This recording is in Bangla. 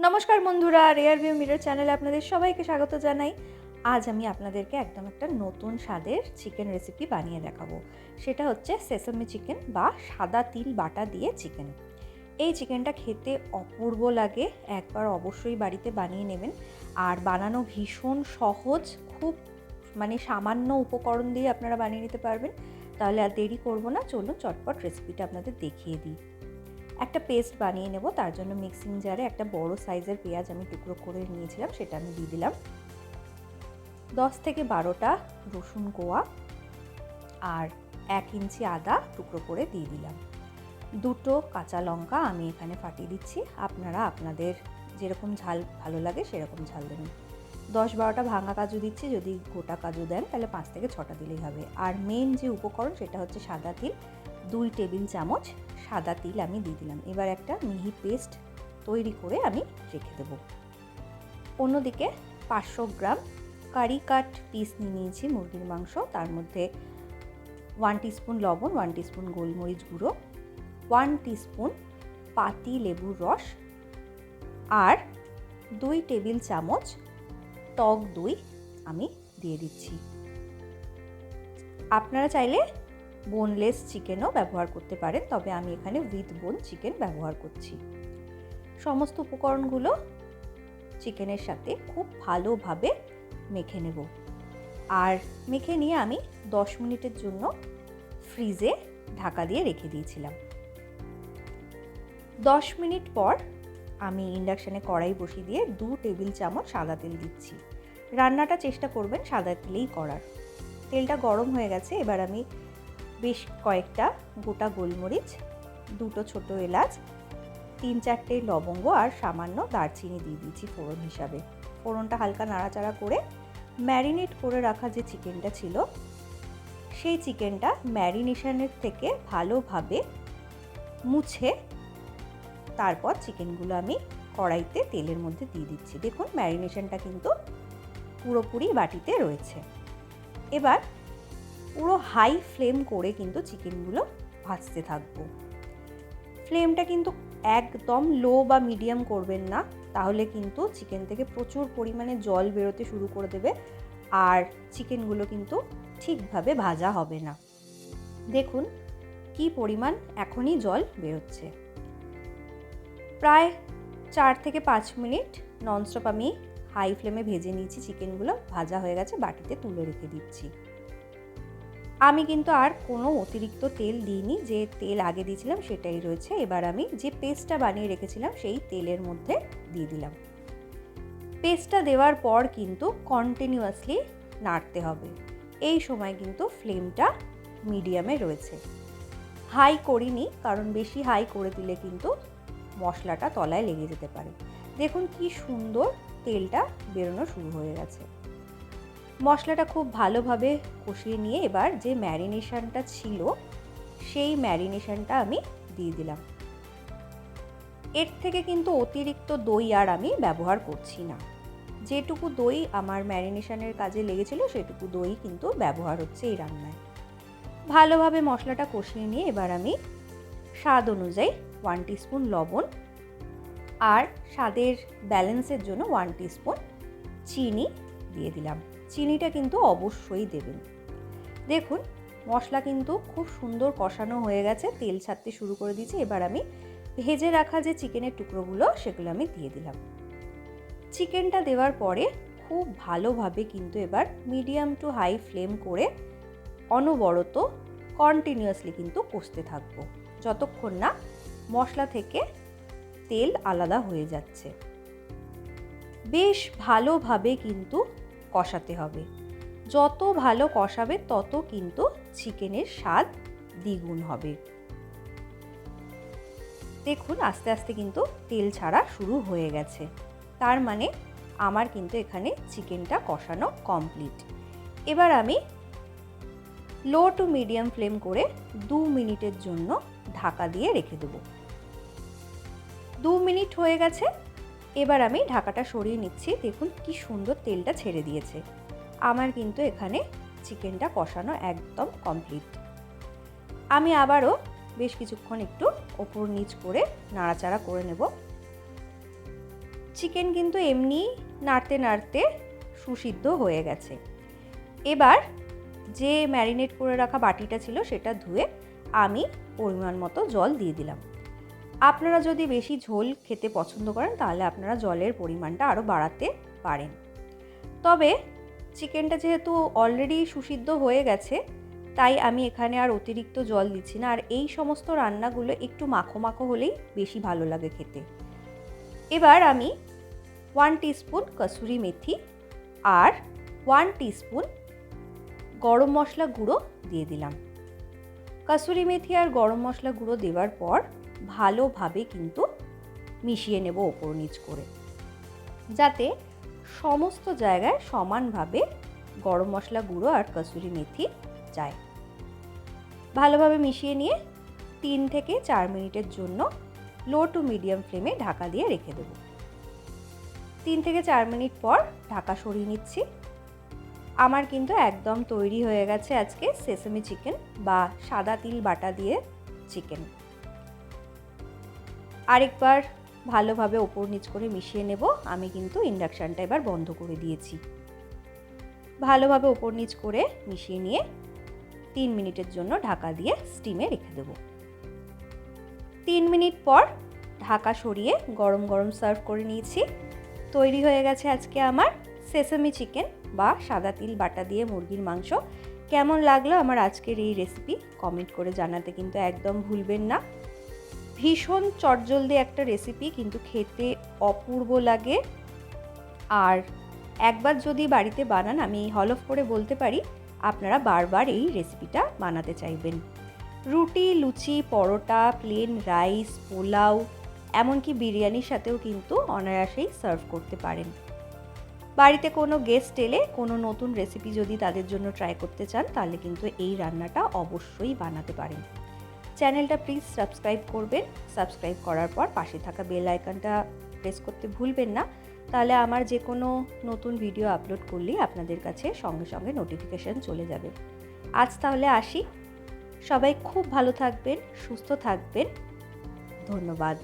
নমস্কার বন্ধুরা, রেয়ার ভিউ মিরর চ্যানেলে আপনাদের সবাইকে স্বাগত জানাই। আজ আমি আপনাদেরকে একদম একটা নতুন স্বাদের চিকেন রেসিপি বানিয়ে দেখাবো। সেটা হচ্ছে সেসামি চিকেন বা সাদা তিল বাটা দিয়ে চিকেন। এই চিকেনটা খেতে অপূর্ব লাগে, একবার অবশ্যই বাড়িতে বানিয়ে নেবেন। আর বানানো ভীষণ সহজ, খুব সামান্য উপকরণ দিয়ে আপনারা বানিয়ে নিতে পারবেন। তাহলে আর দেরি করবো না, চলুন চটপট রেসিপিটা আপনাদের দেখিয়ে দিই। একটা পেস্ট বানিয়ে নেব। তার জন্য মিক্সিং জারে একটা বড় সাইজের পেঁয়াজ আমি টুকরো করে নিয়েছিলাম, সেটা আমি দিয়ে দিলাম। 10 থেকে 12টা রসুন কোয়া আর 1 ইঞ্চি আদা টুকরো করে দিয়ে দিলাম। 2টো কাঁচা লঙ্কা আমি এখানে ফাটিয়ে দিচ্ছি, আপনারা আপনাদের যেরকম ঝাল ভালো লাগে সেরকম ঝাল দেবেন। 10-12টা ভাঙা কাজু দিচ্ছি, যদি গোটা কাজু দেন তাহলে 5 থেকে 6টা দিলেই হবে। আর মেন যে উপকরণ সেটা হচ্ছে সাদা তিল, 2 টেবিল চামচ সাদা তিল আমি দিয়ে দিলাম। এবার একটা মিহি পেস্ট তৈরি করে আমি রেখে দেব। অন্যদিকে 500 গ্রাম কারি কাট পিস নিয়ে নিয়েছি মুরগির মাংস, তার মধ্যে 1 টিস্পুন লবণ, 1 টিস্পুন গোলমরিচ গুঁড়ো, 1 টিস্পুন পাতি লেবুর রস আর 2 টেবিল চামচ টক দই আমি দিয়ে দিচ্ছি। আপনারা চাইলে বোনলেস চিকেনও ব্যবহার করতে পারেন, তবে আমি এখানে উইথ বোন চিকেন ব্যবহার করছি। সমস্ত উপকরণগুলো চিকেনের সাথে খুব ভালোভাবে মেখে নেব। আর মেখে নিয়ে আমি 10 মিনিটের জন্য ফ্রিজে ঢাকা দিয়ে রেখে দিয়েছিলাম। 10 মিনিট পর আমি ইন্ডাকশানে কড়াই বসিয়ে দিয়ে 2 টেবিল চামচ সাদা তেল দিচ্ছি। রান্নাটা চেষ্টা করবেন সাদা তেলেই করার। তেলটা গরম হয়ে গেছে, এবার আমি বেশ কয়েকটা গোটা গোলমরিচ, 2টো ছোটো এলাচ, 3-4টে লবঙ্গ আর সামান্য দারচিনি দিয়ে দিয়েছি ফোড়ন হিসাবে। ফোড়নটা হালকা নাড়াচাড়া করে ম্যারিনেট করে রাখা যে চিকেনটা ছিল সেই চিকেনটা ম্যারিনেশনের থেকে ভালোভাবে মুছে তারপর চিকেনগুলো আমি কড়াইতে তেলের মধ্যে দিয়ে দিচ্ছি। দেখুন ম্যারিনেশনটা কিন্তু পুরোপুরি বাটিতে রয়েছে। এবার পুরো হাই ফ্লেম করে কিন্তু চিকেনগুলো ভাজতে থাকবো। ফ্লেমটা কিন্তু একদম লো বা মিডিয়াম করবেন না, তাহলে কিন্তু চিকেন থেকে প্রচুর পরিমাণে জল বেরোতে শুরু করে দেবে আর চিকেনগুলো কিন্তু ঠিকভাবে ভাজা হবে না। দেখুন কি পরিমাণ এখনই জল বেরোচ্ছে। প্রায় 4 থেকে 5 মিনিট ননস্টপ আমি হাই ফ্লেমে ভেজে নিয়েছি। চিকেনগুলো ভাজা হয়ে গেছে, বাটিতে তুলে রেখে দিচ্ছি। আমি কিন্তু আর কোনো অতিরিক্ত তেল দিইনি, যে তেল আগে দিয়েছিলাম সেটাই রয়েছে। এবার আমি যে পেস্টটা বানিয়ে রেখেছিলাম সেই তেলের মধ্যে দিয়ে দিলাম। পেস্টটা দেওয়ার পর কিন্তু কন্টিনিউয়াসলি নাড়তে হবে। এই সময় কিন্তু ফ্লেমটা মিডিয়ামে রয়েছে, হাই করিনি, কারণ বেশি হাই করে দিলে কিন্তু মশলাটা তলায় লেগে যেতে পারে। দেখুন কি সুন্দর তেলটা বেরোনো শুরু হয়ে গেছে। মশলাটা খুব ভালোভাবে কষিয়ে নিয়ে এবার যে ম্যারিনেশনটা ছিল সেই ম্যারিনেশনটা আমি দিয়ে দিলাম। এর থেকে কিন্তু অতিরিক্ত দই আর আমি ব্যবহার করছি না। যেটুকু দই আমার ম্যারিনেশনের কাজে লেগেছিল সেটুকু দই কিন্তু ব্যবহার হচ্ছে এই রান্নায়। ভালোভাবে মশলাটা কষিয়ে নিয়ে এবার আমি স্বাদ অনুযায়ী 1 টিস্পুন লবণ আর স্বাদের ব্যালেন্সের জন্য 1 টিস্পুন চিনি দিয়ে দিলাম। চিনিটা কিন্তু অবশ্যই দেবেন। দেখুন মশলা কিন্তু খুব সুন্দর কষানো হয়ে গেছে, তেল ছাড়তে শুরু করে দিয়েছে। এবার আমি ভেজে রাখা যে চিকেনের টুকরোগুলো সেগুলো আমি দিয়ে দিলাম। চিকেনটা দেওয়ার পরে খুব ভালোভাবে কিন্তু এবার মিডিয়াম টু হাই ফ্লেম করে অনবরত কন্টিনিউয়াসলি কিন্তু কষতে থাকবো, যতক্ষণ না মশলা থেকে তেল আলাদা হয়ে যাচ্ছে। বেশ ভালোভাবে কিন্তু কষাতে হবে। যত ভালো কষাবে তত কিন্তু চিকেনের স্বাদ দ্বিগুণ হবে। দেখুন আস্তে আস্তে কিন্তু তেল ছাড়া শুরু হয়ে গেছে, তার মানে আমার কিন্তু এখানে চিকেনটা কষানো কমপ্লিট। এবার আমি লো টু মিডিয়াম ফ্লেম করে 2 মিনিটের জন্য ঢাকা দিয়ে রেখে দেব। 2 মিনিট হয়ে গেছে, এবার আমি ঢাকাটা সরিয়ে নিচ্ছি। দেখুন কি সুন্দর তেলটা ছেড়ে দিয়েছে। আমার কিন্তু এখানে চিকেনটা কষানো একদম কমপ্লিট। আমি আবারও বেশ কিছুক্ষণ একটু ওপর নিচ করে নাড়াচাড়া করে নেব। চিকেন কিন্তু এমনি নাড়তে নাড়তে সুসিদ্ধ হয়ে গেছে। এবার যে ম্যারিনেট করে রাখা বাটিটা ছিল সেটা ধুয়ে আমি পরিমাণ মতো জল দিয়ে দিলাম। আপনারা যদি বেশি ঝোল খেতে পছন্দ করেন তাহলে আপনারা জলের পরিমাণটা আরও বাড়াতে পারেন। তবে চিকেনটা যেহেতু অলরেডি সুসিদ্ধ হয়ে গেছে তাই আমি এখানে আর অতিরিক্ত জল দিচ্ছি না। আর এই সমস্ত রান্নাগুলো একটু মাখো মাখো হলেই বেশি ভালো লাগে খেতে। এবার আমি 1 টিস্পুন কসুরি মেথি আর 1 টিস্পুন গরম মশলা গুঁড়ো দিয়ে দিলাম। কসুরি মেথি আর গরম মশলা গুঁড়ো দেওয়ার পর ভালোভাবে কিন্তু মিশিয়ে নেব ওপর নিচ করে, যাতে সমস্ত জায়গায় সমানভাবে গরম মশলা গুঁড়ো আর কসুরি মেথি যায়। ভালোভাবে মিশিয়ে নিয়ে 3 থেকে 4 মিনিটের জন্য লো টু মিডিয়াম ফ্লেমে ঢাকা দিয়ে রেখে দেব। 3 থেকে 4 মিনিট পর ঢাকা সরিয়ে নিচ্ছি। আমার কিন্তু একদম তৈরি হয়ে গেছে আজকে সেসামি চিকেন বা সাদা তিল বাটা দিয়ে চিকেন। আরেকবার ভালোভাবে ওপর নিচ করে মিশিয়ে নেব। আমি কিন্তু ইন্ডাকশানটা এবার বন্ধ করে দিয়েছি। ভালোভাবে ওপর নিচ করে মিশিয়ে নিয়ে 3 মিনিটের জন্য ঢাকা দিয়ে স্টিমে রেখে দেব। 3 মিনিট পর ঢাকা সরিয়ে গরম গরম সার্ভ করে নিয়েছি। তৈরি হয়ে গেছে আজকে আমার সেসামি চিকেন বা সাদা তিল বাটা দিয়ে মুরগির মাংস। কেমন লাগলো আমার আজকের এই রেসিপি কমেন্ট করে জানাতে কিন্তু একদম ভুলবেন না। ভীষণ চটজলদি একটা রেসিপি, কিন্তু খেতে অপূর্ব লাগে। আর একবার যদি বাড়িতে বানান আমি হলফ করে বলতে পারি আপনারা বারবার এই রেসিপিটা বানাতে চাইবেন। রুটি, লুচি, পরোটা, প্লেন রাইস, পোলাও, এমনকি বিরিয়ানির সাথেও কিন্তু অনায়াসেই সার্ভ করতে পারেন। বাড়িতে কোনো গেস্ট এলে কোনো নতুন রেসিপি যদি তাদের জন্য ট্রাই করতে চান তাহলে কিন্তু এই রান্নাটা অবশ্যই বানাতে পারেন। চ্যানেলটা প্লিজ সাবস্ক্রাইব করবেন। সাবস্ক্রাইব করার পর পাশে থাকা বেল আইকনটা প্রেস করতে ভুলবেন না, তাহলে আমার যে কোনো নতুন ভিডিও আপলোড করলেই আপনাদের কাছে সঙ্গে সঙ্গে নোটিফিকেশান চলে যাবে। আজ তাহলে আসি। সবাই খুব ভালো থাকবেন, সুস্থ থাকবেন। ধন্যবাদ।